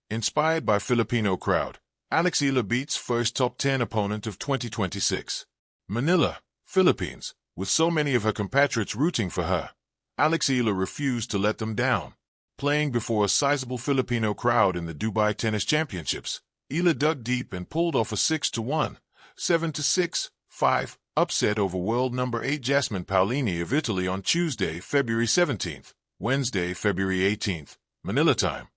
Inspired by Filipino crowd, Eala beats first top 10 opponent of 2026. Manila, Philippines. With so many of her compatriots rooting for her, Eala refused to let them down. Playing before a sizable Filipino crowd in the Dubai Tennis Championships, Eala dug deep and pulled off a 6-1, 7-6, 5 upset over world number 8 Jasmine Paolini of Italy on Tuesday, February 17th, Wednesday, February 18th, Manila time,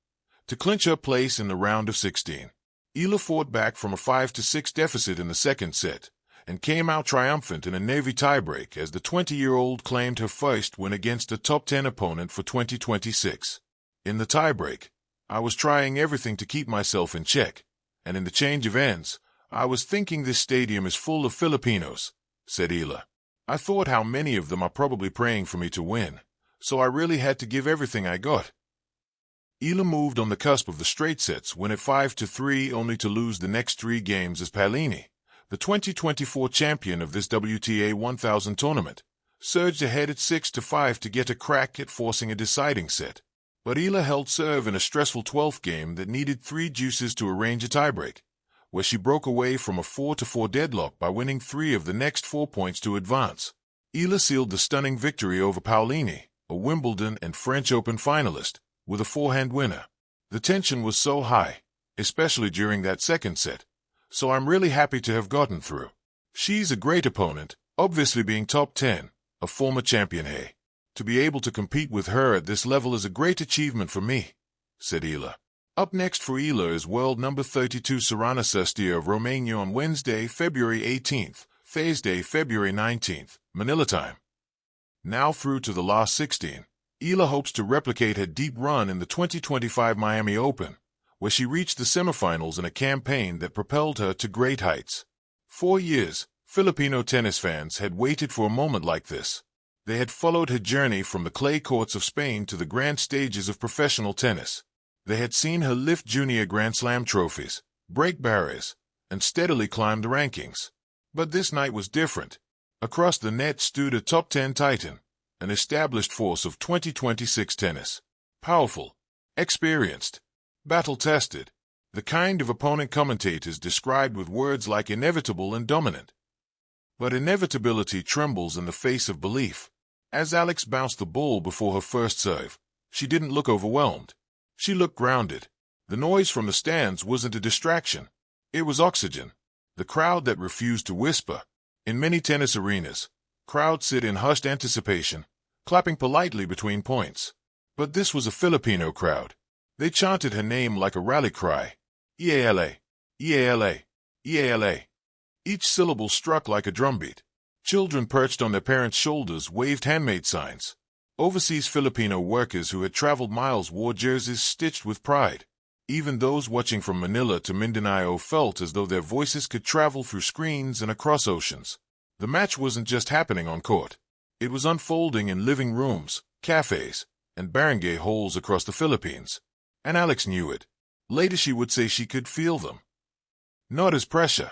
to clinch her place in the round of 16. Eala fought back from a 5-6 deficit in the second set and came out triumphant in a Navy tiebreak as the 20-year-old claimed her first win against a top 10 opponent for 2026. In the tiebreak, I was trying everything to keep myself in check, and in the change of ends, I was thinking this stadium is full of Filipinos, said Eala. I thought how many of them are probably praying for me to win, so I really had to give everything I got. Eala moved on the cusp of the straight sets, win at 5-3 only to lose the next 3 games as Paolini, the 2024 champion of this WTA 1000 tournament, surged ahead at 6-5 to get a crack at forcing a deciding set. But Eala held serve in a stressful 12th game that needed 3 juices to arrange a tiebreak, where she broke away from a 4-4 deadlock by winning 3 of the next 4 points to advance. Eala sealed the stunning victory over Paolini, a Wimbledon and French Open finalist, with a forehand winner. The tension was so high, especially during that second set, so I'm really happy to have gotten through. She's a great opponent, obviously being top 10, a former champion. Hey, to be able to compete with her at this level is a great achievement for me, said Eala. Up next for Eala is world number 32 Sorana Cestia of Romania on Wednesday, February 18th, Thursday, February 19th, Manila time. Now through to the last 16, Eala hopes to replicate her deep run in the 2025 Miami Open, where she reached the semifinals in a campaign that propelled her to great heights. 4 years, Filipino tennis fans had waited for a moment like this. They had followed her journey from the clay courts of Spain to the grand stages of professional tennis. They had seen her lift junior Grand Slam trophies, break barriers, and steadily climb the rankings. But this night was different. Across the net stood a top 10 titan, an established force of 2026 tennis. Powerful, experienced, battle-tested, the kind of opponent commentators described with words like inevitable and dominant. But inevitability trembles in the face of belief. As Alex bounced the ball before her first serve, she didn't look overwhelmed. She looked grounded. The noise from the stands wasn't a distraction. It was oxygen. The crowd that refused to whisper. In many tennis arenas, crowds sit in hushed anticipation, clapping politely between points. But this was a Filipino crowd. They chanted her name like a rally cry. Eala, Eala, Eala. Each syllable struck like a drumbeat. Children perched on their parents' shoulders waved handmade signs. Overseas Filipino workers who had traveled miles wore jerseys stitched with pride. Even those watching from Manila to Mindanao felt as though their voices could travel through screens and across oceans. The match wasn't just happening on court. It was unfolding in living rooms, cafes, and barangay halls across the Philippines. And Alex knew it. Later she would say she could feel them. Not as pressure,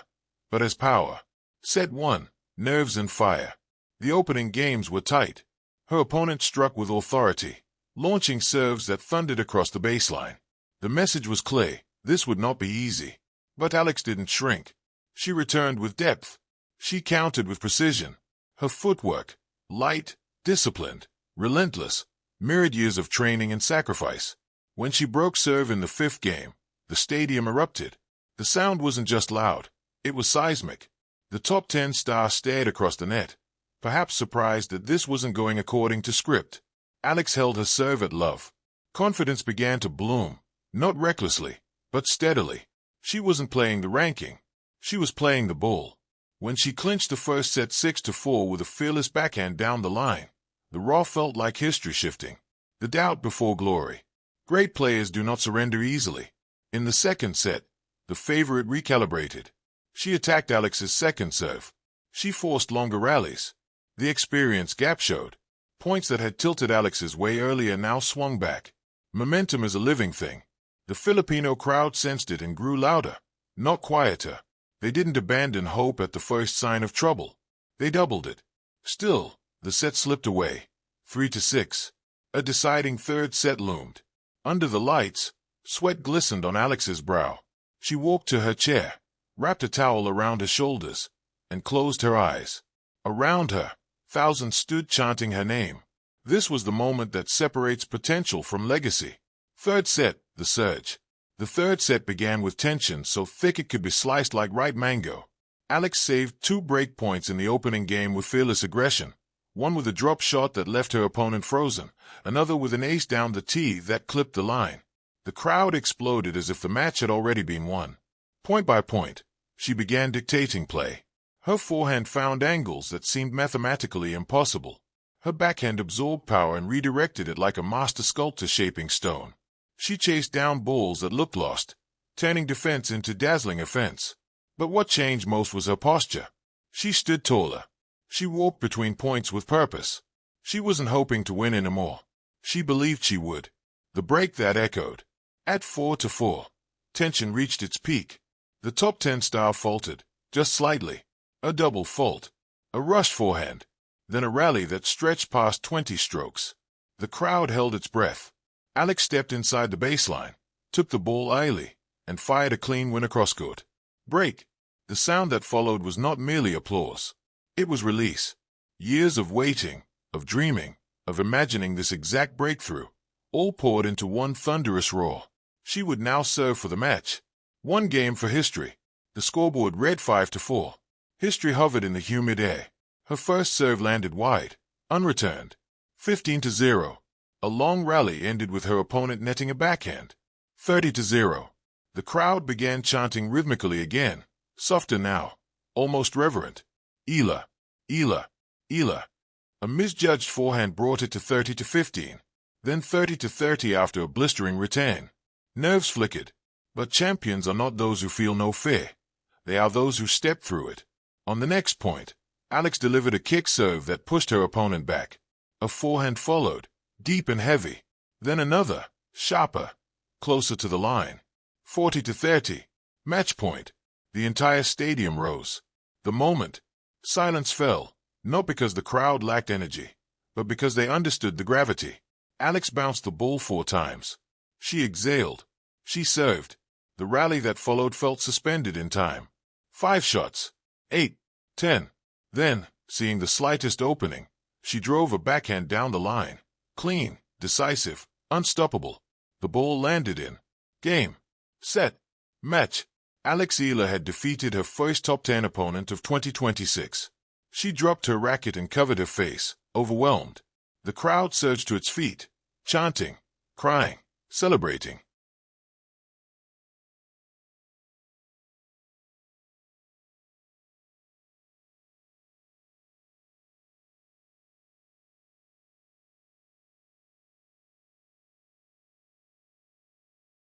but as power. Set 1, nerves and fire. The opening games were tight. Her opponent struck with authority, launching serves that thundered across the baseline. The message was clear, this would not be easy. But Alex didn't shrink. She returned with depth. She countered with precision. Her footwork, light, disciplined, relentless, mirrored years of training and sacrifice. When she broke serve in the 5th game, the stadium erupted. The sound wasn't just loud, it was seismic. The top 10 star stared across the net, perhaps surprised that this wasn't going according to script. Alex held her serve at love. Confidence began to bloom, not recklessly, but steadily. She wasn't playing the ranking. She was playing the ball. When she clinched the first set 6-4 with a fearless backhand down the line, the raw felt like history shifting. The doubt before glory. Great players do not surrender easily. In the second set, the favorite recalibrated. She attacked Alex's second serve. She forced longer rallies. The experience gap showed. Points that had tilted Alex's way earlier now swung back. Momentum is a living thing. The Filipino crowd sensed it and grew louder, not quieter. They didn't abandon hope at the first sign of trouble. They doubled it. Still, the set slipped away. 3-6. A deciding third set loomed. Under the lights, Sweat glistened on Alex's brow. She walked to her chair, wrapped a towel around her shoulders, and closed her eyes. Around her, thousands stood chanting her name. This was the moment that separates potential from legacy. Third set, the surge. The third set began with tension so thick it could be sliced like ripe mango. Alex saved 2 break points in the opening game with fearless aggression, one with a drop shot that left her opponent frozen, another with an ace down the tee that clipped the line. The crowd exploded as if the match had already been won. Point by point, she began dictating play. Her forehand found angles that seemed mathematically impossible. Her backhand absorbed power and redirected it like a master sculptor shaping stone. She chased down balls that looked lost, turning defense into dazzling offense. But what changed most was her posture. She stood taller. She walked between points with purpose. She wasn't hoping to win anymore. She believed she would. The break that echoed. At 4-4, tension reached its peak. The top 10 star faltered, just slightly. A double fault. A rushed forehand. Then a rally that stretched past 20 strokes. The crowd held its breath. Alex stepped inside the baseline, took the ball early, and fired a clean win across court. Break. The sound that followed was not merely applause. It was release. Years of waiting, of dreaming, of imagining this exact breakthrough, all poured into one thunderous roar. She would now serve for the match. One game for history. The scoreboard read 5-4. History hovered in the humid air. Her first serve landed wide, unreturned. 15-0. A long rally ended with her opponent netting a backhand. 30-0. The crowd began chanting rhythmically again, softer now, almost reverent. Eala, Eala, Eala. A misjudged forehand brought it to 30-15, then 30-30 after a blistering return. Nerves flickered. But champions are not those who feel no fear. They are those who step through it. On the next point, Alex delivered a kick serve that pushed her opponent back. A forehand followed, deep and heavy. Then another, sharper, closer to the line. 40-30. Match point. The entire stadium rose. The moment, silence fell, not because the crowd lacked energy, but because they understood the gravity. Alex bounced the ball 4 times. She exhaled. She served. The rally that followed felt suspended in time. 5 shots. 8. 10. Then, seeing the slightest opening, she drove a backhand down the line. Clean, decisive, unstoppable. The ball landed in. Game. Set. Match. Alex Eala had defeated her first top 10 opponent of 2026. She dropped her racket and covered her face, overwhelmed. The crowd surged to its feet, chanting, crying, celebrating.